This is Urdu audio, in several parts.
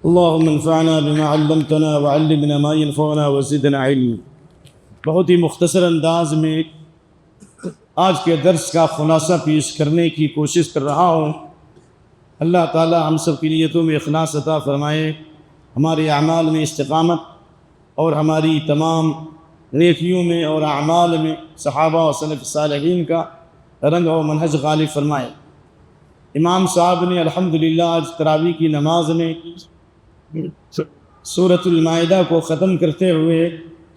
اللهم انفعنا بما علمتنا وعلمنا ما ينفعنا وزدنا علم۔ بہت ہی مختصر انداز میں آج کے درس کا خلاصہ پیش کرنے کی کوشش کر رہا ہوں۔ اللہ تعالی ہم سب کی نیتوں میں اخلاص عطا فرمائے، ہمارے اعمال میں استقامت اور ہماری تمام نیکیوں میں اور اعمال میں صحابہ و سلف صالحین کا رنگ و منہج غالب فرمائے۔ امام صاحب نے الحمدللہ آج تراویح کی نماز میں سورۃ المائدہ کو ختم کرتے ہوئے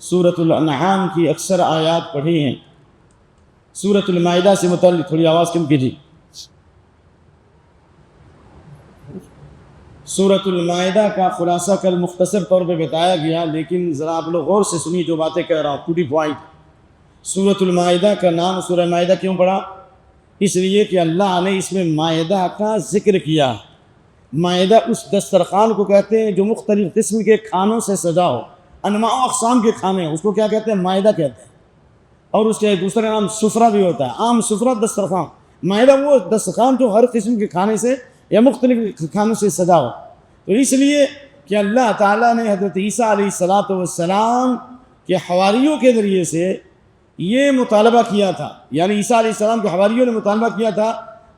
سورۃ الانعام کی اکثر آیات پڑھی ہیں۔ سورۃ المائدہ سے متعلق تھوڑی آواز کم کیجیے۔ سورۃ المائدہ کا خلاصہ کل مختصر طور پہ بتایا گیا، لیکن ذرا آپ لوگ غور سے سنیے جو باتیں کہہ رہا ہوں، پوری پوائنٹ۔ سورۃ المائدہ کا نام سورہ مائدہ کیوں پڑا؟ اس لیے کہ اللہ نے اس میں مائدہ کا ذکر کیا۔ مائدہ اس دسترخوان کو کہتے ہیں جو مختلف قسم کے کھانوں سے سجا ہو، انواع و اقسام کے کھانے ہیں، اس کو کیا کہتے ہیں؟ مائدہ کہتے ہیں۔ اور اس کے دوسرا نام سفرہ بھی ہوتا ہے، عام سفرہ دسترخوان۔ مائدہ وہ دسترخوان جو ہر قسم کے کھانے سے یا مختلف کھانوں سے سجا ہو۔ تو اس لیے کہ اللہ تعالیٰ نے حضرت عیسیٰ علیہ السلام کے حواریوں کے ذریعے سے یہ مطالبہ کیا تھا، یعنی عیسیٰ علیہ السلام کے حواریوں نے مطالبہ کیا تھا،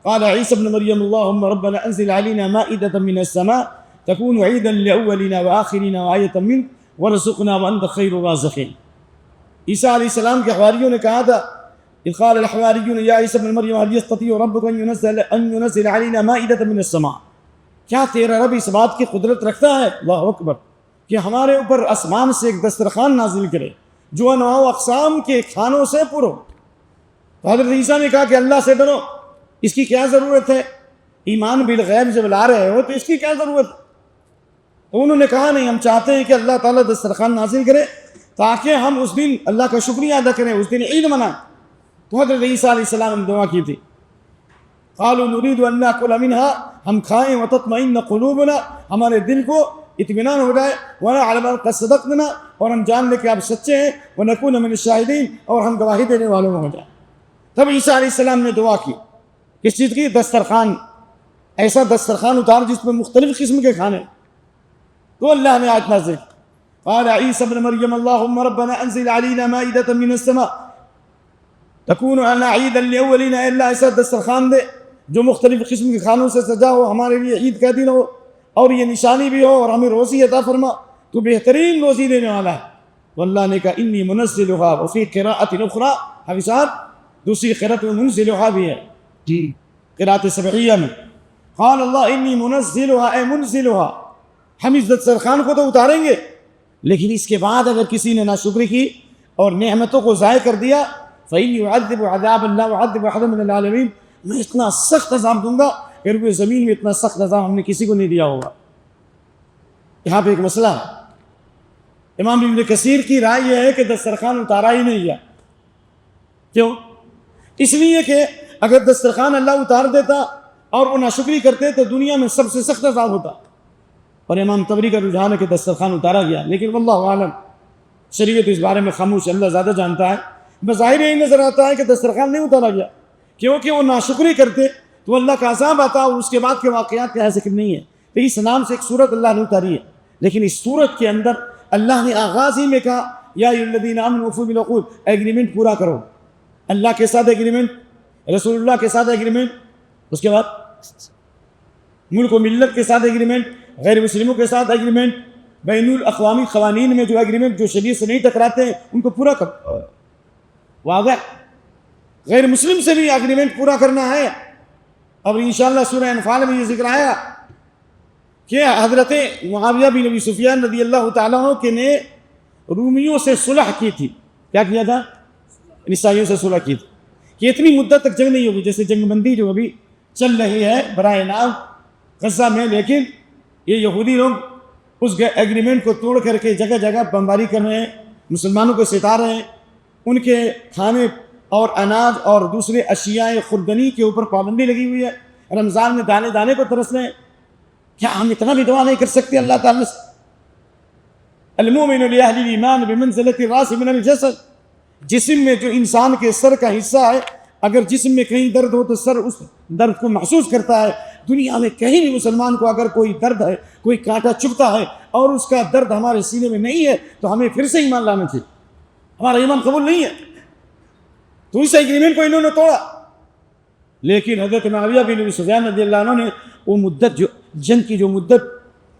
قال عیسی ابن مریم اللہم ربنا انزل علینا مائدۃ من السماء تکون عیدا لاولنا وآخرنا وآیۃ منک وارزقنا وانت خیر الرازقین۔ عیسیٰ علیہ السلام کے حواریوں نے کہا تھا، اذ قال الحواریون یا عیسی ابن مریم هل یستطیع ربک ان ینزل علینا مائدۃ من السماء، کیا تیرا رب اس بات کی قدرت رکھتا ہے، اللہ اکبر، کہ ہمارے اوپر آسمان سے ایک دسترخوان نازل کرے جو انواع و اقسام کے کھانوں سے پر ہو؟ تو حضرت عیسیٰ نے کہا کہ اللہ سے ڈرو، اس کی کیا ضرورت ہے؟ ایمان بالغیب جب لا رہے ہو تو اس کی کیا ضرورت ہے؟ تو انہوں نے کہا نہیں، ہم چاہتے ہیں کہ اللہ تعالیٰ دسترخوان نازل کرے تاکہ ہم اس دن اللہ کا شکریہ ادا کریں، اس دن عید منائیں۔ تو حضرت عیسیٰ علیہ السلام نے دعا کی تھی، قالوا نريد ان ناكل منها، ہم کھائیں، وتطمئن قلوبنا، ہمارے دل کو اطمینان ہو جائے، ونعلم ان قد صدقتنا، اور ہم جان لیں کہ آپ سچے ہیں، ونكون من الشاہدین، اور ہم گواہی دینے والوں میں ہو جائیں۔ تب عیسیٰ علیہ السلام نے دعا کی، کس چیز کی؟ دسترخوان، ایسا دسترخوان اتار جس میں مختلف قسم کے کھانے۔ تو اللہ نے آیت نازل، قال عیسی ابن مریم اللہم ربنا انزل علینا مائدۃ من السماء تکون لنا عیدا لاولنا، اے اللہ ایسا دسترخوان دے جو مختلف قسم کے کھانوں سے سجا ہو، ہمارے لیے عید کا دن ہو اور یہ نشانی بھی ہو، اور ہمیں روزی عطا فرما، تو بہترین روزی دینے والا ہے۔ تو اللہ نے کہا انی منزلها، وفی قراءۃ اخری، حافظ صاحب دوسری قراءت میں منزلها بھی ہے جی، قراءت سبعیہ میں، قال اللہ انی منزلها، اے منزلها، ہم اس دسترخوان کو تو اتاریں گے، لیکن اس کے بعد اگر کسی نے ناشکری کی اور نعمتوں کو ضائع کر دیا، فإنی اعذب عذابا لا اعذب احدا من العالمین، میں اتنا سخت عذاب دوں گا کہ روئے زمین میں اتنا سخت عذاب ہم نے کسی کو نہیں دیا ہوگا۔ یہاں پہ ایک مسئلہ ہے، امام ابن کثیر کی رائے یہ ہے کہ دسترخوان اتارا ہی نہیں گیا۔ کیوں؟ اس لیے کہ اگر دسترخوان اللہ اتار دیتا اور وہ ناشکری کرتے تو دنیا میں سب سے سخت عذاب ہوتا۔ اور امام طبری کا رجحان ہے کہ دسترخوان اتارا گیا، لیکن واللہ عالم، شریعت اس بارے میں خاموش، اللہ زیادہ جانتا ہے۔ بظاہر یہی نظر آتا ہے کہ دسترخوان نہیں اتارا گیا کیونکہ وہ ناشکری کرتے تو اللہ کا عذاب آتا، اور اس کے بعد کے واقعات کا ذکر نہیں ہے۔ تو اس نام سے ایک سورت اللہ نے اتاری ہے، لیکن اس سورت کے اندر اللہ نے آغاز ہی میں کہا یا ایھا الذین آمنوا اوفوا بالعقود، ایگریمنٹ پورا کرو، اللہ کے ساتھ ایگریمنٹ، رسول اللہ کے ساتھ ایگریمنٹ، اس کے بعد ملک و ملت کے ساتھ ایگریمنٹ، غیر مسلموں کے ساتھ ایگریمنٹ، بین الاقوامی قوانین میں جو ایگریمنٹ جو شریعت سے نہیں ٹکراتے ہیں ان کو پورا کرو۔ واضح؟ غیر مسلم سے بھی ایگریمنٹ پورا کرنا ہے۔ اب انشاءاللہ سورہ انفال میں یہ ذکر آیا کہ حضرت معاویہ بن ابی سفیان رضی اللہ تعالیٰ عنہ کے نے رومیوں سے صلح کی تھی۔ کیا کیا تھا؟ عیسائیوں سے صلح کی تھی کہ اتنی مدت تک جنگ نہیں ہوگی، جیسے جنگ بندی جو ابھی چل رہی ہے برائے نام غزہ میں، لیکن یہ یہودی لوگ اس ایگریمنٹ کو توڑ کر کے جگہ جگہ بمباری کر رہے ہیں، مسلمانوں کو ستا رہے ہیں، ان کے کھانے اور اناج اور دوسرے اشیاء خوردنی کے اوپر پابندی لگی ہوئی ہے، رمضان میں دانے دانے کو ترس رہے ہیں۔ کیا ہم اتنا بھی دعا نہیں کر سکتے اللہ تعالیٰ سے؟ المؤمن لأہل الایمان بمنزلۃ الراس من الجسد، جسم میں جو انسان کے سر کا حصہ ہے اگر جسم میں کہیں درد ہو تو سر اس درد کو محسوس کرتا ہے. دنیا میں کہیں بھی مسلمان کو اگر کوئی درد ہے, کوئی کانٹا چبھتا ہے اور اس کا درد ہمارے سینے میں نہیں ہے تو ہمیں پھر سے ایمان لانا چاہیے, ہمارا ایمان قبول نہیں ہے. تو اس ایگریمنٹ کو انہوں نے توڑا. لیکن حضرت معاویہ بن ابی سفیان رضی اللہ عنہ نے وہ مدت, جو جنگ کی جو مدت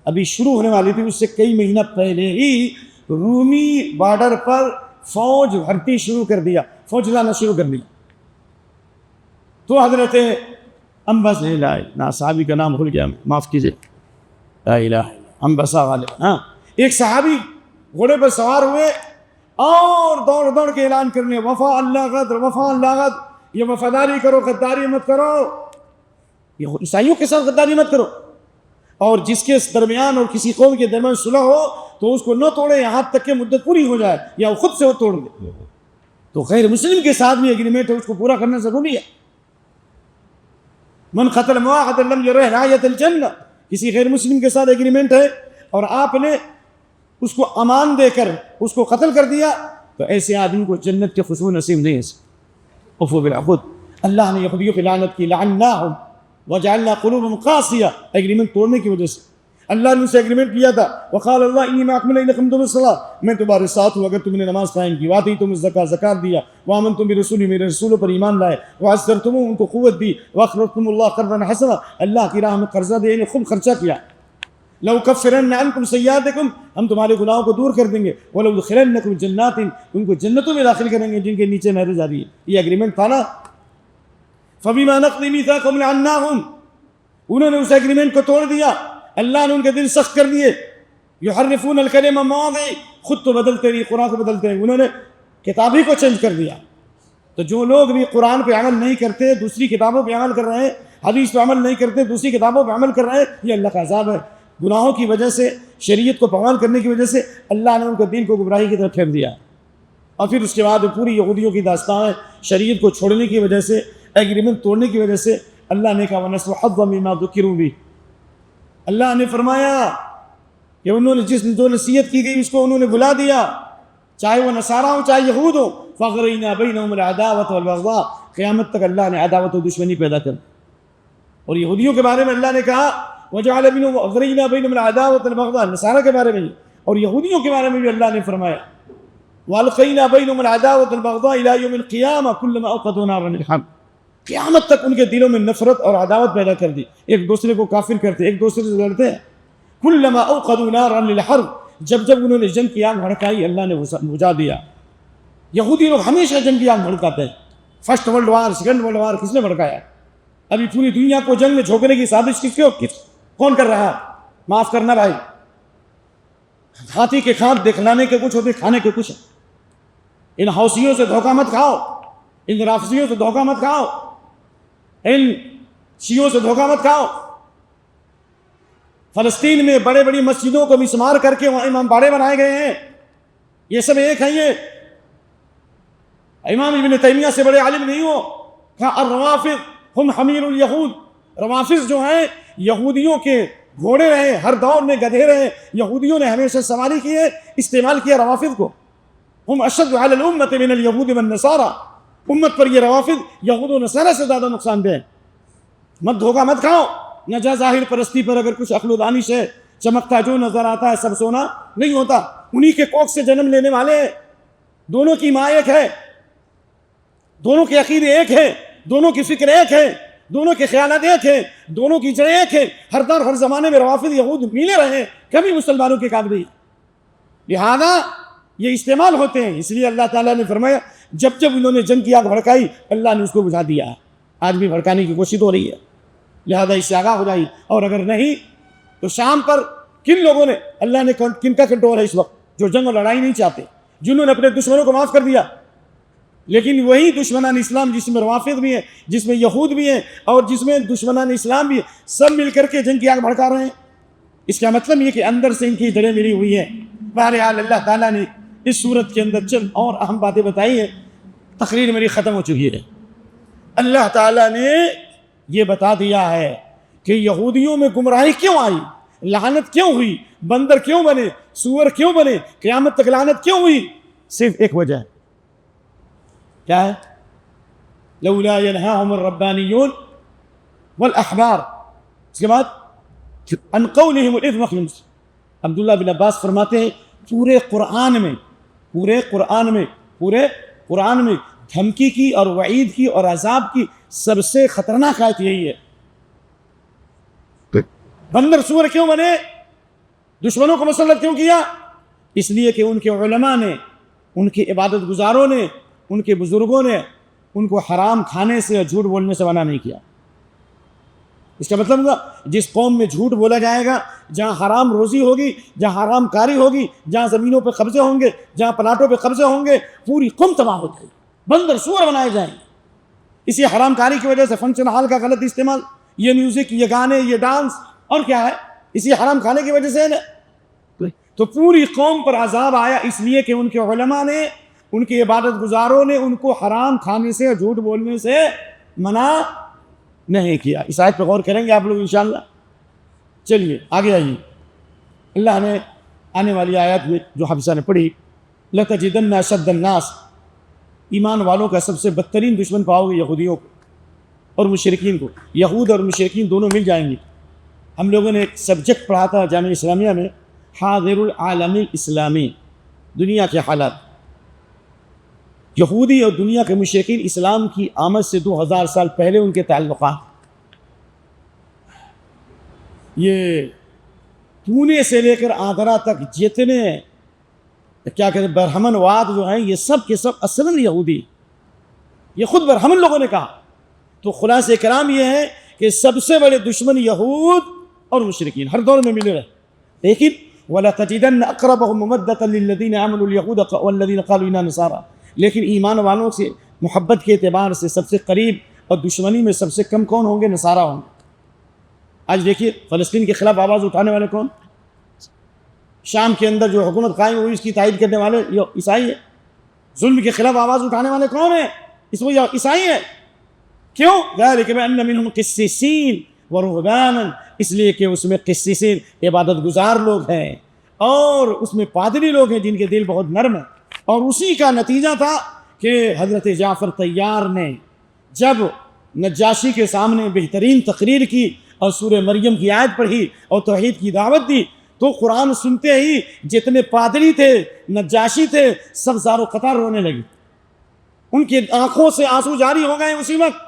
ابھی شروع ہونے والی تھی, اس سے کئی مہینہ پہلے ہی رومی بارڈر پر فوج بھرتی شروع کر دیا, فوج لانا شروع کر دیا. تو حضرت انبس صحابی کا نام بھول گیا میں, معاف کیجیے, لا الہ الا انبسا والے, ہاں, ایک صحابی گھوڑے پر سوار ہوئے اور دوڑ دوڑ کے اعلان کرنے, وفا اللہ غدر, وفا اللہ غدر, یہ وفاداری کرو, غداری مت کرو, یہ عیسائیوں کے ساتھ غداری مت کرو, اور جس کے درمیان اور کسی قوم کے درمیان صلح ہو تو اس کو نہ توڑے یہاں تک کہ مدت پوری ہو جائے, یا وہ خود سے وہ توڑ دے. تو غیر مسلم کے ساتھ بھی ایگریمنٹ ہے, اس کو پورا کرنا ضروری ہے. من قتل معاہدا لم یرح رایۃ الجنہ, کسی غیر مسلم کے ساتھ ایگریمنٹ ہے اور آپ نے اس کو امان دے کر اس کو قتل کر دیا تو ایسے آدمی کو جنت کے خوشبو نصیب نہیں ہے. عفو بالعقود, اللہ نے یہودیوں پہ لعنت کی, لعناہم وجعلنا قلوبهم قاسیہ, ایگریمنٹ توڑنے کی وجہ سے. اللہ نے ان سے ایگریمنٹ کیا تھا, وقال اللہ انی معکم لئن بالصلاۃ, میں تمہارے ساتھ ہوں اگر تم نے نماز قائم کی, واتیتم الزکاۃ, زکات دیا, وآمنتم برسولی, میرے رسولوں پر ایمان لائے, وعزرتم, ان کو قوت دی, واقرضتم اللہ قرضا حسنا, اللہ کی راہ میں قرضہ دے, یعنی خوب خرچہ کیا. لأکفرن عنکم سیئاتکم, ہم تمہارے گناہوں کو دور کر دیں گے, ولأدخلنکم جنات, ان کو جنتوں میں داخل کریں گے جن کے نیچے نہریں جاری ہیں. یہ ایگریمنٹ تھا نا. فبما نقض میثاقهم لعناهم, انہوں نے اس ایگریمنٹ کو توڑ دیا, اللہ نے ان کے دل سخت کر دیے. یحرفون الکلم عن مواضعہ, خود تو بدلتے نہیں, قرآن کو بدلتے ہیں, انہوں نے کتاب ہی کو چینج کر دیا. تو جو لوگ بھی قرآن پہ عمل نہیں کرتے, دوسری کتابوں پہ عمل کر رہے ہیں, حدیث پہ عمل نہیں کرتے, دوسری کتابوں پہ عمل کر رہے ہیں, یہ اللہ کا عذاب ہے. گناہوں کی وجہ سے, شریعت کو پامال کرنے کی وجہ سے اللہ نے ان کو دین کو گمراہی کی طرف پھیر دیا. اور پھر اس کے بعد پوری یہودیوں کی داستان ہے, شریعت کو چھوڑنے کی وجہ سے, ایگریمنٹ توڑنے کی وجہ سے. اللہ نے کہا وَنَسُوا حَظًّا مِمَّا ذُكِّرُوا بِهِ, اللہ نے فرمایا کہ انہوں نے جو نصیحت کی گئی اس کو انہوں نے بھلا دیا, چاہے وہ نصارہ ہو چاہے یہود ہو. فَأَغْرَيْنَا بَيْنَهُمُ الْعَدَاوَةَ وَالْبَغْضَاءَ, قیامت تک اللہ نے عداوت و دشمنی پیدا کر. اور یہودیوں کے بارے میں اللہ نے کہا وَجَعَلَ بِينَهُمْ وَأَغْرَيْنَا بَيْنَهُمُ الْعَدَاوَةَ وَالْبَغْضَاءَ, نصارہ کے بارے میں اور یہودیوں کے بارے میں بھی اللہ نے فرمایا وَأَلْقَيْنَا بَيْنَهُمُ الْعَدَاوَةَ وَالْبَغْضَاءَ إِلَى يَوْمِ الْقِيَامَةِ كُلَّمَا أَوْقَدُوا نَارًا لِلْحَرْبِ, قیامت تک ان کے دلوں میں نفرت اور عداوت پیدا کر دی, ایک دوسرے کو کافر کرتے, ایک دوسرے سے لڑتے ہیں. کلما اوقدوا نارا للحرب, جب جب انہوں نے جنگ کی آگ بھڑکائی اللہ نے بجھا دیا. یہودی لوگ ہمیشہ جنگ کی آگ بھڑکاتے ہیں. First world war, second world war کس نے بھڑکایا؟ ابھی پوری دنیا کو جنگ میں جھونکنے کی سازش کون کر رہا ہے؟ معاف کرنا بھائی, ہاتھی کے کھانٹ دکھلانے کے کچھ ہوتے, کھانے کے کچھ. ان حوثیوں سے دھوکہ مت کھاؤ, ان رافضیوں سے دھوکہ مت کھاؤ, ان شیعوں سے دھوکہ مت کھاؤ. فلسطین میں بڑے بڑی مسجدوں کو مسمار کر کے وہاں امام باڑے بنائے گئے ہیں, یہ سب ایک ہیں. یہ امام ابن تیمیہ سے بڑے عالم نہیں ہو. کہا الروافض ہم حمیر الیہود, روافض جو ہیں یہودیوں کے گھوڑے رہے, ہر دور میں گدھے رہے, یہودیوں نے ہمیشہ سواری کی ہے, استعمال کیا روافض کو. ہم اشد علی الامت من الیہود والنصارى, امت پر یہ روافض یہود و نصارہ سے زیادہ نقصان دہ. مت دھوکہ مت کھاؤ. نجا ظاہر پرستی پر اگر کچھ عقل و دانش ہے, چمکتا جو نظر آتا ہے سب سونا نہیں ہوتا. انہی کے کوکھ سے جنم لینے والے ہیں. دونوں کی ماں ایک ہے, دونوں کے عقیدے ایک ہیں, دونوں کی فکر ایک ہے, دونوں کے خیالات ایک ہیں, دونوں کی جڑیں ایک ہیں. ہر دور ہر زمانے میں روافض یہود ملے رہے, کبھی مسلمانوں کے قابل نہیں. لہذا یہ استعمال ہوتے ہیں. اس لیے اللہ تعالیٰ نے فرمایا جب جب انہوں نے جنگ کی آگ بھڑکائی اللہ نے اس کو بجھا دیا. آج بھی بھڑکانے کی کوشش ہو رہی ہے, لہذا اس سے آگاہ ہو جائیے. اور اگر نہیں تو شام پر کن لوگوں نے, اللہ نے کن کا کنٹرول ہے اس وقت, جو جنگ اور لڑائی نہیں چاہتے, جنہوں نے اپنے دشمنوں کو معاف کر دیا. لیکن وہی دشمنان اسلام جس میں روافض بھی ہیں, جس میں یہود بھی ہیں, اور جس میں دشمنان اسلام بھی ہیں, سب مل کر کے جنگ کی آگ بھڑکا رہے ہیں. اس کا مطلب یہ کہ اندر سے ان کی جڑیں ملی ہوئی ہیں. بہرحال اللہ تعالیٰ نے اس صورت کے اندر چند اور اہم باتیں بتائی ہیں. تقریر میری ختم ہو چکی ہے. اللہ تعالیٰ نے یہ بتا دیا ہے کہ یہودیوں میں گمراہی کیوں آئی, لعنت کیوں ہوئی, بندر کیوں بنے, سور کیوں بنے, قیامت تک لعنت کیوں ہوئی. صرف ایک وجہ ہے. کیا ہے؟ لولا ينهاهم الربانيون والاحبار. اس کے بعد عن قولهم الاثم والخبث. عبداللہ بن عباس فرماتے ہیں پورے قرآن میں دھمکی کی اور وعید کی اور عذاب کی سب سے خطرناک آیت یہی ہے. بندر سور کیوں بنے؟ دشمنوں کو مسلط کیوں کیا؟ اس لیے کہ ان کے علماء نے، ان کے عبادت گزاروں نے، ان کے بزرگوں نے ان کو حرام کھانے سے اور جھوٹ بولنے سے منع نہیں کیا. اس کا مطلب ہوگا جس قوم میں جھوٹ بولا جائے گا، جہاں حرام روزی ہوگی، جہاں حرام کاری ہوگی، جہاں زمینوں پہ قبضے ہوں گے، جہاں پلاٹوں پہ قبضے ہوں گے، پوری قوم تباہ ہو جائے گی، بندر سور بنائے جائیں گے. اسی حرام کاری کی وجہ سے فنکشن ہال کا غلط استعمال، یہ میوزک، یہ گانے، یہ ڈانس، اور کیا ہے، اسی حرام کھانے کی وجہ سے ہے نا. تو پوری قوم پر عذاب آیا اس لیے کہ ان کے علماء نے، ان کے عبادت گزاروں نے ان کو حرام کھانے سے اور جھوٹ بولنے سے منع نہیں کیا. اس آیت پہ غور کریں گے آپ لوگ انشاءاللہ. چلیے آگے آئیے. اللہ نے آنے والی آیات میں جو حفصہ نے پڑھی، لَتَجِدَنَّ أَشَدَّ النَّاسِ، ایمان والوں کا سب سے بدترین دشمن پاؤ گے یہودیوں کو اور مشرکین کو. یہود اور مشرکین دونوں مل جائیں گے. ہم لوگوں نے ایک سبجیکٹ پڑھا تھا جامعہ اسلامیہ میں، حاضر العالم الاسلامی، دنیا کے حالات. یہودی اور دنیا کے مشرکین اسلام کی آمد سے 2000 سال پہلے ان کے تعلقات، یہ پونے سے لے کر آگرہ تک جتنے کیا کہتے ہیں برہمن واد جو ہیں، یہ سب کے سب اصلاً یہودی، یہ خود برہمن لوگوں نے کہا. تو خلاصہ کلام یہ ہے کہ سب سے بڑے دشمن یہود اور مشرکین ہر دور میں ملے رہے. لیکن وَلَتَجِدَنَّ أَقْرَبَهُمْ مَوَدَّةً لِلَّذِينَ آمَنُوا الْيَهُودَ وَالَّذِينَ قَالُوا إِنَّا نَصَارَىٰ. لیکن ایمان والوں سے محبت کے اعتبار سے سب سے قریب اور دشمنی میں سب سے کم کون ہوں گے؟ نصارہ ہوں گے. آج دیکھیے فلسطین کے خلاف آواز اٹھانے والے کون؟ شام کے اندر جو حکومت قائم ہوئی اس کی تائید کرنے والے عیسائی ہیں. ظلم کے خلاف آواز اٹھانے والے کون ہیں؟ اس وہ عیسائی ہیں. کیوں؟ ذَلِكَ بِأَنَّ مِنْهُمْ قِسِّسِينَ وَرُهْبَانًا، اس لیے کہ اس میں قسیسین عبادت گزار لوگ ہیں اور اس میں پادری لوگ ہیں جن کے دل بہت نرم ہیں. اور اسی کا نتیجہ تھا کہ حضرت جعفر طیار نے جب نجاشی کے سامنے بہترین تقریر کی اور سورہ مریم کی آیت پڑھی اور توحید کی دعوت دی، تو قرآن سنتے ہی جتنے پادری تھے، نجاشی تھے، سب زار و قطار رونے لگے. ان کی آنکھوں سے آنسو جاری ہو گئے اسی وقت.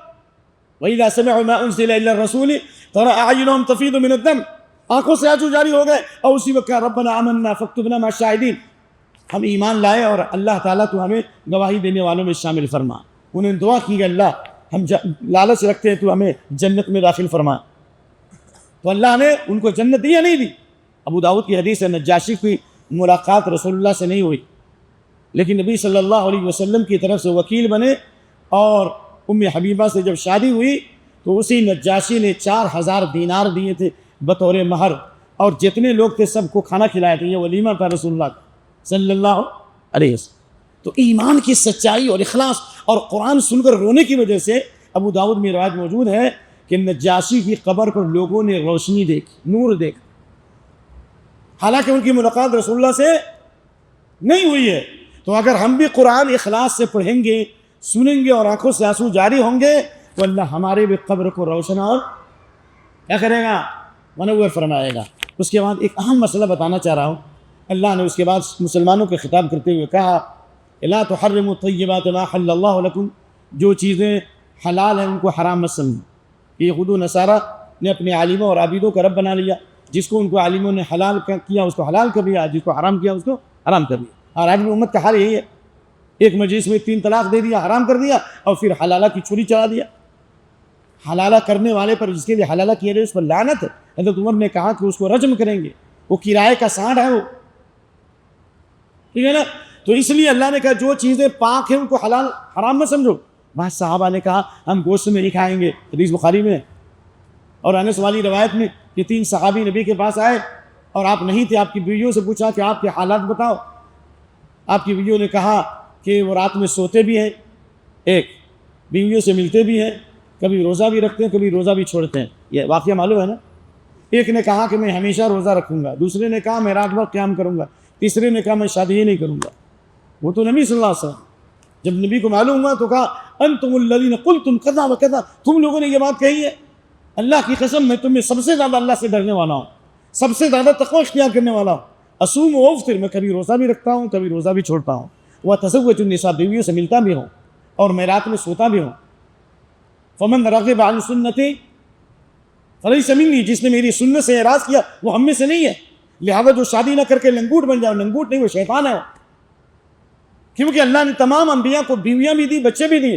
وَإِذَا سَمِعُوا مَا أُنزِلَ إِلَى الرَّسُولِ تَرَىٰ أَعْيُنَهُمْ تَفِيضُ مِنَ الدَّمْعِ، آنکھوں سے آنسو جاری ہو گئے. اور اسی وقت کہا رَبَّنَا آمَنَّا فَاكْتُبْنَا مَعَ الشَّاهِدِينَ، ہم ایمان لائے اور اللہ تعالیٰ تو ہمیں گواہی دینے والوں میں شامل فرما. انہیں دعا کی کہ اللہ ہم لالچ رکھتے ہیں تو ہمیں جنت میں داخل فرما. تو اللہ نے ان کو جنت دی یا نہیں دی؟ ابو داؤد کی حدیث ہے نجاشی کی ملاقات رسول اللہ سے نہیں ہوئی، لیکن نبی صلی اللہ علیہ وسلم کی طرف سے وکیل بنے اور ام حبیبہ سے جب شادی ہوئی تو اسی نجاشی نے 4000 دینار دیے تھے بطور مہر، اور جتنے لوگ تھے سب کو کھانا کھلایا تھا. یہ ولیمہ تھا رسول اللہ صلی اللہ علیہ وسلم. تو ایمان کی سچائی اور اخلاص اور قرآن سن کر رونے کی وجہ سے ابو داؤد میں روایت موجود ہے کہ نجاشی کی قبر پر لوگوں نے روشنی دیکھی، نور دیکھا، حالانکہ ان کی ملاقات رسول اللہ سے نہیں ہوئی ہے. تو اگر ہم بھی قرآن اخلاص سے پڑھیں گے، سنیں گے اور آنکھوں سے آنسو جاری ہوں گے تو اللہ ہمارے بھی قبر کو روشن اور کیا کرے گا؟ منور فرمائے گا. اس کے بعد ایک اہم مسئلہ بتانا چاہ رہا ہوں. اللہ نے اس کے بعد مسلمانوں کے خطاب کرتے ہوئے کہا لا تحرموا طیبات ما حل اللہ لکم، جو چیزیں حلال ہیں ان کو حرام مت سمجھو. یہ یہود و نصارہ نے اپنے عالموں اور عابدوں کا رب بنا لیا. جس کو ان کو عالموں نے حلال کیا اس کو حلال کر دیا، جس کو حرام کیا اس کو حرام کر دیا. اور آج بھی امت کا حال یہی ہے، ایک مجلس میں 3 طلاق دے دیا، حرام کر دیا، اور پھر حلالہ کی چھری چلا دیا. حلالہ کرنے والے پر، جس کے لیے حلالہ کیا جائے اس پر لعنت ہے. حضرت عمر نے کہا کہ اس کو رجم کریں گے، وہ کرائے کا سانڈ ہے وہ، ٹھیک ہے نا. تو اس لیے اللہ نے کہا جو چیزیں پاک ہیں ان کو حلال حرام مت سمجھو. بعض صحابہ نے کہا ہم گوشت میں نہیں کھائیں گے، حدیث بخاری میں. اور انس والی روایت میں کہ 3 صحابی نبی کے پاس آئے اور آپ نہیں تھے، آپ کی بیویوں سے پوچھا کہ آپ کے حالات بتاؤ. آپ کی بیویوں نے کہا کہ وہ رات میں سوتے بھی ہیں، ایک بیویوں سے ملتے بھی ہیں، کبھی روزہ بھی رکھتے ہیں، کبھی روزہ بھی چھوڑتے ہیں. یہ واقعہ معلوم ہے نا. ایک نے کہا کہ میں ہمیشہ روزہ رکھوں گا، دوسرے نے کہا میں رات بھر قیام کروں گا، تیسرے نے کہا میں شادی ہی نہیں کروں گا. وہ تو نبی صلی اللہ علیہ وسلم جب نبی کو معلوم ہوا تو کہا انتم الذین قلتم کذا و کذا، تم لوگوں نے یہ بات کہی ہے، اللہ کی قسم میں تمہیں سب سے زیادہ اللہ سے ڈرنے والا ہوں، سب سے زیادہ تقوی اختیار کرنے والا ہوں، اصوم و افطر، میں کبھی روزہ بھی رکھتا ہوں کبھی روزہ بھی چھوڑتا ہوں، واتزوج النساء، بیویوں سے ملتا بھی ہوں اور میں رات میں سوتا بھی ہوں، فمن رغب عن سنتی فلیس منی، جس نے میری سنت سے اعراض کیا وہ ہم میں سے نہیں ہے، لہذا جو شادی نہ کر کے لنگوٹ بن جائے، لنگوٹ نہیں وہ شیطان ہے وہ، کیونکہ اللہ نے تمام انبیاء کو بیویاں بھی دی بچے بھی دیے۔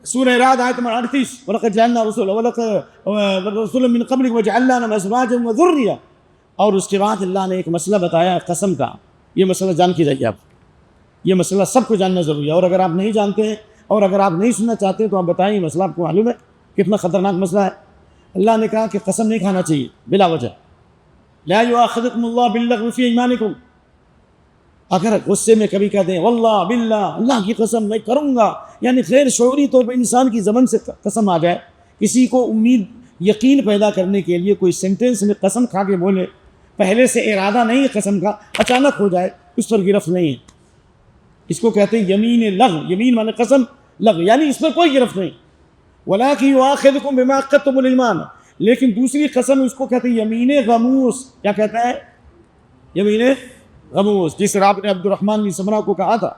سورہ رعد آیت نمبر 38، وَلَقَدْ جَعَلْنَا رُسُلًا مِّن قَبْلِكَ وَجَعَلْنَا لَهُمْ أَزْوَاجًا وَذُرِّيَّةً، اور اس کے بعد اللہ نے ایک مسئلہ بتایا قسم کا، یہ مسئلہ جان کے جائیے آپ، یہ مسئلہ سب کو جاننا ضروری ہے، اور اگر آپ نہیں جانتے ہیں اور اگر آپ نہیں سننا چاہتے ہیں تو آپ بتائیں یہ مسئلہ آپ کو معلوم ہے کتنا خطرناک مسئلہ ہے۔ اللہ نے کہا کہ قسم نہیں کھانا چاہیے بلا وجہ، لا یؤاخذکم اللہ باللغو فی ایمانکم، اگر غصے میں کبھی کہتے ہیں واللہ باللہ، اللہ کی قسم میں کروں گا، یعنی غیر شعوری طور پر انسان کی زبان سے قسم آ جائے، کسی کو امید یقین پیدا کرنے کے لیے کوئی سینٹینس میں قسم کھا کے بولے، پہلے سے ارادہ نہیں ہے قسم کا، اچانک ہو جائے، اس پر گرفت نہیں ہے، اس کو کہتے ہیں یمین لغو، یمین معنی قسم، لغو یعنی اس پر کوئی گرفت نہیں، وَلَٰكِن يُؤَاخِذُكُم بِمَا عَقَّدتُّمُ الْأَيْمَانَ، لیکن دوسری قسم اس کو کہتے ہیں یمین غموس، کیا کہتا ہے؟ یمین غموس، جس طرح آپ نے عبد الرحمن بن سمرہ کو کہا تھا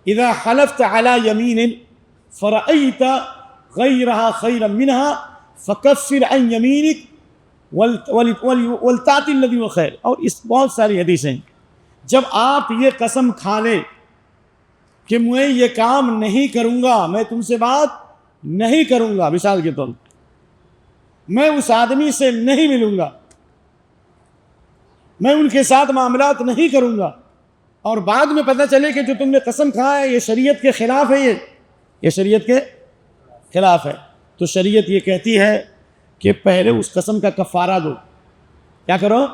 اذا حلفت على يمين فرأيت غيرها خيرا منها فكفر عن يمينك ولتأتي الذي هو خير، اور اس بہت ساری حدیثیں، جب آپ یہ قسم کھا لیں کہ میں یہ کام نہیں کروں گا، میں تم سے بات نہیں کروں گا، مثال کے طور میں اس آدمی سے نہیں ملوں گا، میں ان کے ساتھ معاملات نہیں کروں گا، اور بعد میں پتہ چلے کہ جو تم نے قسم کھایا ہے یہ شریعت کے خلاف ہے، یہ شریعت کے خلاف ہے، تو شریعت یہ کہتی ہے کہ پہلے اس قسم کا کفارہ دو، کیا کرو؟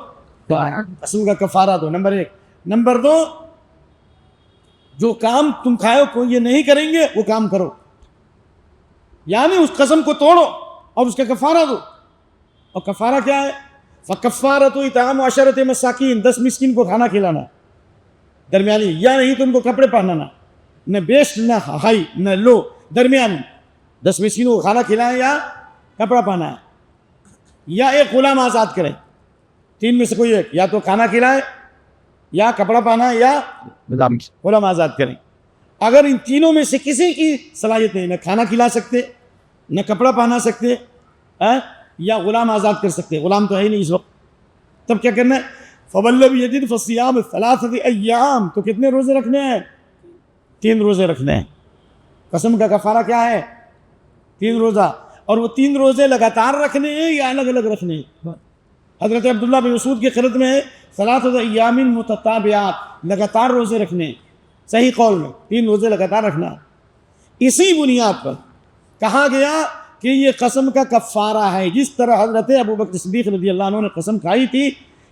قسم کا کفارہ دو، نمبر 1، نمبر 2، جو کام تم کھائے کو یہ نہیں کریں گے وہ کام کرو، یعنی اس قسم کو توڑو اور اس کا کفارہ دو، اور کفارہ کیا ہے؟ فَكَفَّارَةُ إِطْعَامُ 10 مساکین، 10 مسکین کو کھانا کھلانا، درمیانی، یا نہیں تم کو کپڑے پہنانا، نہ بیسٹ نہ ہائی نہ لو، درمیانی، 10 مسکینوں کو کھانا کھلائیں یا کپڑا پہنا ہے، یا ایک غلام آزاد کریں، 3 میں سے کوئی ایک، یا تو کھانا کھلائے یا کپڑا پہنا یا غلام آزاد کریں۔ اگر ان تینوں میں سے کسی کی صلاحیت نہیں، نہ کھانا کھلا سکتے، نہ کپڑا پہنا سکتے، یا غلام آزاد کر سکتے، غلام تو ہے ہی نہیں اس وقت، تب کیا کرنا ہے؟ فَمَن لَّمْ يَجِدْ فَصِيَامُ 3 أَيَّامٍ، تو کتنے روزے رکھنے ہیں؟ 3 روزے رکھنے ہیں۔ قسم کا کفارہ کیا ہے؟ 3 روزہ، اور وہ 3 روزے لگاتار رکھنے ہیں یا الگ الگ رکھنے ہیں؟ حضرت عبداللہ بن مسعود کی قرأت میں 3 أيام متتابعات، لگاتار روزے رکھنے ہیں، صحیح قول میں 3 روزے لگاتار رکھنا ہے۔ اسی بنیاد پر کہا گیا کہ یہ قسم کا کفارہ ہے، جس طرح حضرت ابوبکر صدیق رضی اللہ عنہ نے قسم کھائی تھی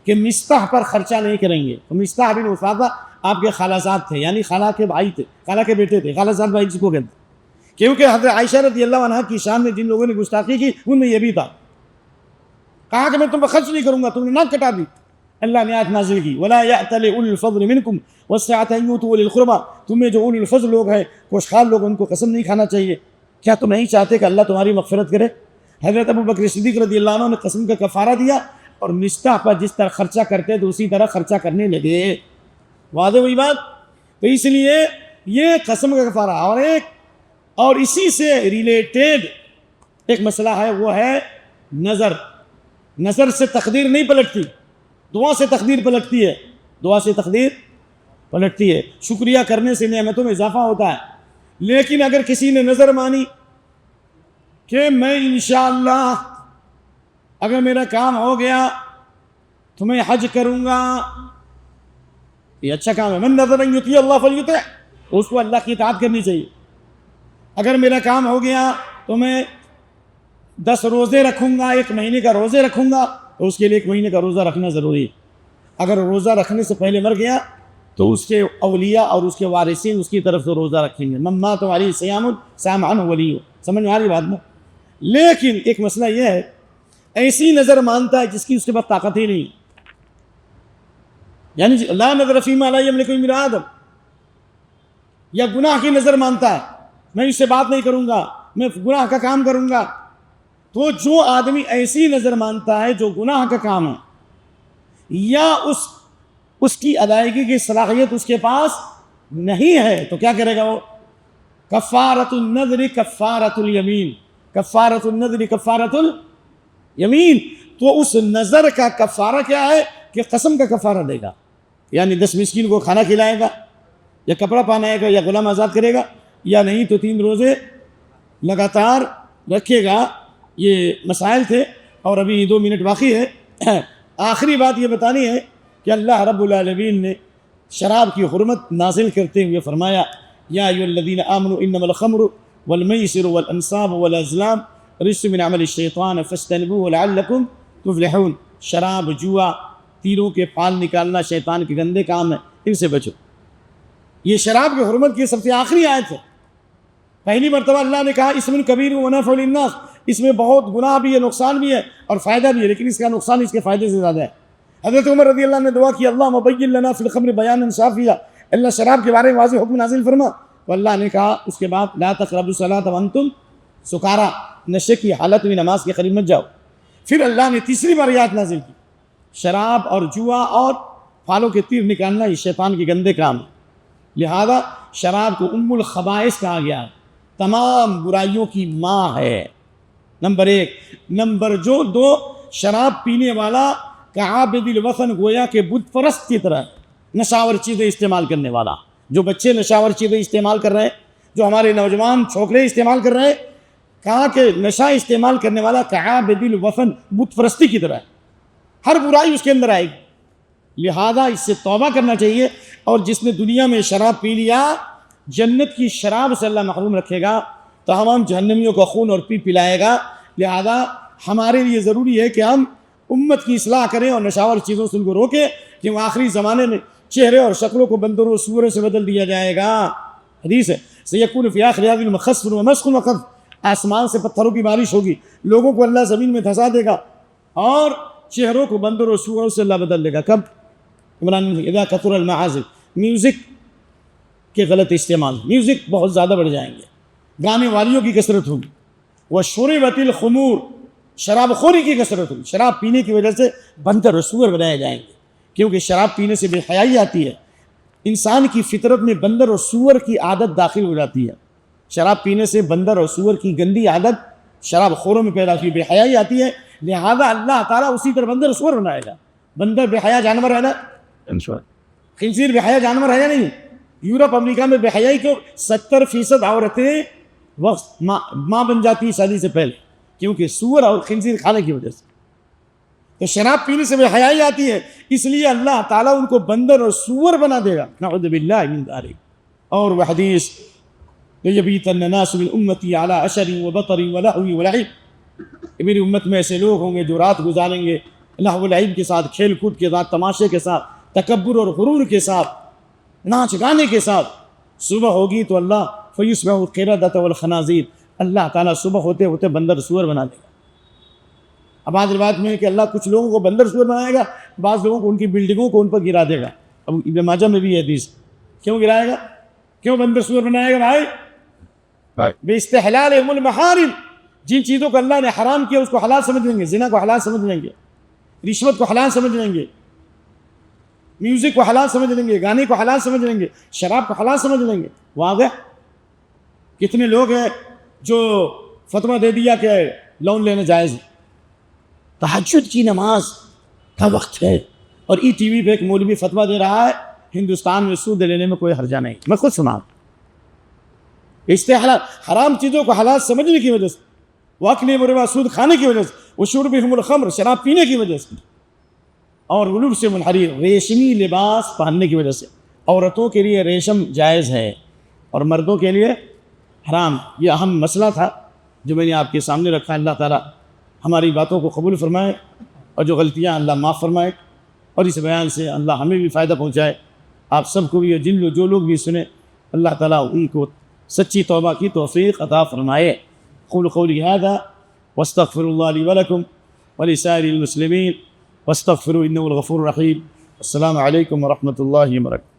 کہ مستح پر خرچہ نہیں کریں گے، تو مستح بن اساثہ آپ کے خالازاد تھے، یعنی خالہ کے بھائی تھے، خالہ کے بیٹے تھے، خالازاد بھائی جس کو کہتے ہیں، کیونکہ حضرت عائشہ رضی اللہ عنہ کی شان میں جن لوگوں نے گستاخی کی ان میں یہ بھی تھا، کہا کہ میں تم پر خرچ نہیں کروں گا، تم نے ناک کٹا دی، اللہ نے آیت نازل کی وَلَا يَأْتَلِ أُولِي الْفَضْلِ مِنْكُمْ وَالسَّعَةِ أَن يُؤْتُوا أُولِي الْقُرْبَىٰ، تمہیں جو اولی الفضل لوگ ہیں، خوشحال لوگ، ان کو قسم نہیں کھانا چاہیے، کیا تم نہیں چاہتے کہ اللہ تمہاری مغفرت کرے؟ حضرت ابوبکر صدیق رضی اللہ عنہ نے قسم کا کفارہ دیا، اور مستح پر جس طرح خرچہ کرتے تو اسی طرح خرچہ کرنے لگے، واضح ہوئی بات؟ تو اس لیے یہ قسم کا کفارہ، اور اسی سے ریلیٹڈ ایک مسئلہ ہے، وہ ہے نظر۔ نظر سے تقدیر نہیں پلٹتی، دعا سے تقدیر پلٹتی ہے، دعا سے تقدیر پلٹتی ہے، شکریہ کرنے سے نعمتوں میں اضافہ ہوتا ہے۔ لیکن اگر کسی نے نظر مانی کہ میں انشاءاللہ اگر میرا کام ہو گیا تو میں حج کروں گا، یہ اچھا کام ہے، من نظر ان یطیع اللہ فلیطع، اس کو اللہ کی اطاعت کرنی چاہیے۔ اگر میرا کام ہو گیا تو میں 10 روزے رکھوں گا، 1 مہینے کا روزے رکھوں گا، تو اس کے لیے 1 مہینے کا روزہ رکھنا ضروری ہے۔ اگر روزہ رکھنے سے پہلے مر گیا تو اس کے اولیاء اور اس کے وارثین اس کی طرف سے روزہ رکھیں گے، من مات علیہ صیام صام عنہ ولیہ، سمجھ میں آ رہی بات نا؟ لیکن ایک مسئلہ یہ ہے، ایسی نظر مانتا ہے جس کی اس کے پاس طاقت ہی نہیں، یعنی لا نظر فیما لا یملک من آدم، یا گناہ کی نظر مانتا ہے میں اس سے بات نہیں کروں گا، میں گناہ کا کام کروں گا. تو جو آدمی ایسی نظر مانتا ہے جو گناہ کا کام ہے یا اس کی ادائیگی کی صلاحیت اس کے پاس نہیں ہے، تو کیا کرے گا وہ؟ کفارۃ النذر کفارۃ الیمین، کفارۃ النذر کفارۃ الیمین. تو اس نظر کا کفارہ کیا ہے کہ قسم کا کفارہ دے گا، یعنی 10 مسکین کو کھانا کھلائے گا یا کپڑا پہنائے گا یا غلام آزاد کرے گا، یا نہیں تو 3 روزے لگاتار رکھے گا. یہ مسائل تھے اور ابھی 2 منٹ باقی ہے. آخری بات یہ بتانی ہے کہ اللہ رب العالمین نے شراب کی حرمت نازل کرتے ہوئے فرمایا یا ایھا الذین آمنوا انما الخمر والمیسر والانصاب والازلام رجس من عمل الشیطان فاجتنبوه لعلکم تفلحون. شراب، جوا، تیروں کے پھال نکالنا شیطان کے گندے کام ہے، ان سے بچو. یہ شراب کی حرمت کی سب سے آخری آیت ہے. پہلی مرتبہ اللہ نے کہا اسم کبیر ونفع للناس، اس میں بہت گناہ بھی ہے، نقصان بھی ہے اور فائدہ بھی ہے، لیکن اس کا نقصان اس کے فائدے سے زیادہ ہے. حضرت عمر رضی اللہ عنہ نے دعا کی اللہم بین لنا فی الخمر بیانا شافیا، اللہ شراب کے بارے میں واضح حکم نازل فرما. تو اللہ نے کہا اس کے بعد لا تقربوا الصلاۃ وانتم سکارا، نشے کی حالت میں نماز کے قریب مت جاؤ. پھر اللہ نے تیسری بار آیات نازل کی شراب اور جوا اور پھالوں کے تیر نکالنا یہ شیطان کے گندے کام ہے، لہذا شراب کو ام الخبائث کہا گیا، تمام برائیوں کی ماں ہے. نمبر 1. نمبر 2 شراب پینے والا کعابد الوثن، گویا کہ بت پرست کی طرح نشاور چیزیں استعمال کرنے والا. جو بچے نشاور چیزیں استعمال کر رہے ہیں، جو ہمارے نوجوان چھوکرے استعمال کر رہے ہیں، کہا کہ نشہ استعمال کرنے والا کعابد الوثن، بت پرستی کی طرح ہے، ہر برائی اس کے اندر آئے گی. لہذا اس سے توبہ کرنا چاہیے. اور جس نے دنیا میں شراب پی لیا، جنت کی شراب سے اللہ محروم رکھے گا، تمام جہنمیوں کا خون اور پلائے گا. لہذا ہمارے لیے ضروری ہے کہ ہم امت کی اصلاح کریں اور نشاور چیزوں سے ان کو روکیں، کہ وہ آخری زمانے میں چہرے اور شکلوں کو بندروں و سوروں سے بدل دیا جائے گا. حدیث ہے سیکون فی آخر الزمان مخسف ومسخ وقذف، آسمان سے پتھروں کی بارش ہوگی، لوگوں کو اللہ زمین میں دھسا دے گا اور چہروں کو بندروں و سوروں سے اللہ بدل دے گا. کب؟ عمران اذا کثر المعازف، میوزک کے غلط استعمال، میوزک بہت زیادہ بڑھ جائیں گے، گانے والیوں کی کثرت ہوگی. وشربت الخمور، شراب خوری کی کثرت ہوگی. شراب پینے کی وجہ سے بندر و سور بنائے جائیں گے، کیونکہ شراب پینے سے بے حیائی آتی ہے. انسان کی فطرت میں بندر اور سور کی عادت داخل ہو جاتی ہے. شراب پینے سے بندر اور سور کی گندی عادت شراب خوروں میں پیدا ہوتی ہے، بے حیائی آتی ہے. لہذا اللہ تعالیٰ اسی طرح بندر اور سور بنائے گا. بندر بے حیا جانور ہے نا، خنزیر بے حیا جانور ہے یا نہیں؟ یورپ امریکہ میں بے حیائی کو 70% عورتیں وقت ماں بن جاتی ہے شادی سے پہلے، کیونکہ سور اور خنزیر کھانے کی وجہ سے. تو شراب پینے سے بے حیائی آتی ہے، اس لیے اللہ تعالیٰ ان کو بندر اور سور بنا دے گا. نعوذ باللہ من ذلک. اور وہ حدیث یبیتن الناس من امتی علی عشر وبطر ولہو ولعب، میری امت میں ایسے لوگ ہوں گے جو رات گزاریں گے لہو و لعب کے ساتھ، کھیل کود کے ساتھ، تماشے کے ساتھ، تکبر اور غرور کے ساتھ، ناچ گانے کے ساتھ. صبح ہوگی تو اللہ فیصبح القردۃ والخنازیر، اللہ تعالیٰ صبح ہوتے ہوتے بندر سور بنا دے گا. اب بعض روایت میں ہے کہ اللہ کچھ لوگوں کو بندر سور بنائے گا، بعض لوگوں کو ان کی بلڈنگوں کو ان پر گرا دے گا. اب ابن ماجہ میں بھی ہے حدیث. کیوں گرائے گا؟ کیوں بندر سور بنائے گا بھائی؟ بے استحلالہم المحارم، جن چیزوں کو اللہ نے حرام کیا اس کو حلال سمجھ لیں گے. زنا کو حلال سمجھ لیں گے، رشوت کو حلال سمجھ لیں گے، میوزک کو حلال سمجھ لیں گے، گانے کو حلال سمجھ لیں گے، شراب کو حلال سمجھ لیں گے. واضح کتنے لوگ ہیں جو فتویٰ دے دیا کہ لون لینا جائز ہے. تہجد کی نماز کا وقت ہے اور ای ٹی وی پہ ایک مولوی فتویٰ دے رہا ہے ہندوستان میں سود لینے میں کوئی حرجہ نہیں. میں خود سنا استحلال، حرام چیزوں کو حلال سمجھنے کی وجہ سے، واکل مروا، سود کھانے کی وجہ سے، وشربہم الخمر، شراب پینے کی وجہ سے، اور ولبس الحریر، ریشمی لباس پہننے کی وجہ سے. عورتوں کے لیے ریشم جائز ہے اور مردوں کے لیے حرام. یہ اہم مسئلہ تھا جو میں نے آپ کے سامنے رکھا. اللہ تعالیٰ ہماری باتوں کو قبول فرمائے اور جو غلطیاں اللہ معاف فرمائے، اور اس بیان سے اللہ ہمیں بھی فائدہ پہنچائے، آپ سب کو بھی، جن جو لوگ بھی سنیں اللہ تعالیٰ ان کو سچی توبہ کی توفیق عطا فرمائے. قول قولی هذا واستغفر اللہ لی ولکم ولسائر المسلمین واستغفروا انہ الغفور الرحیم. السلام علیکم ورحمۃ اللہ وبرکاتہ.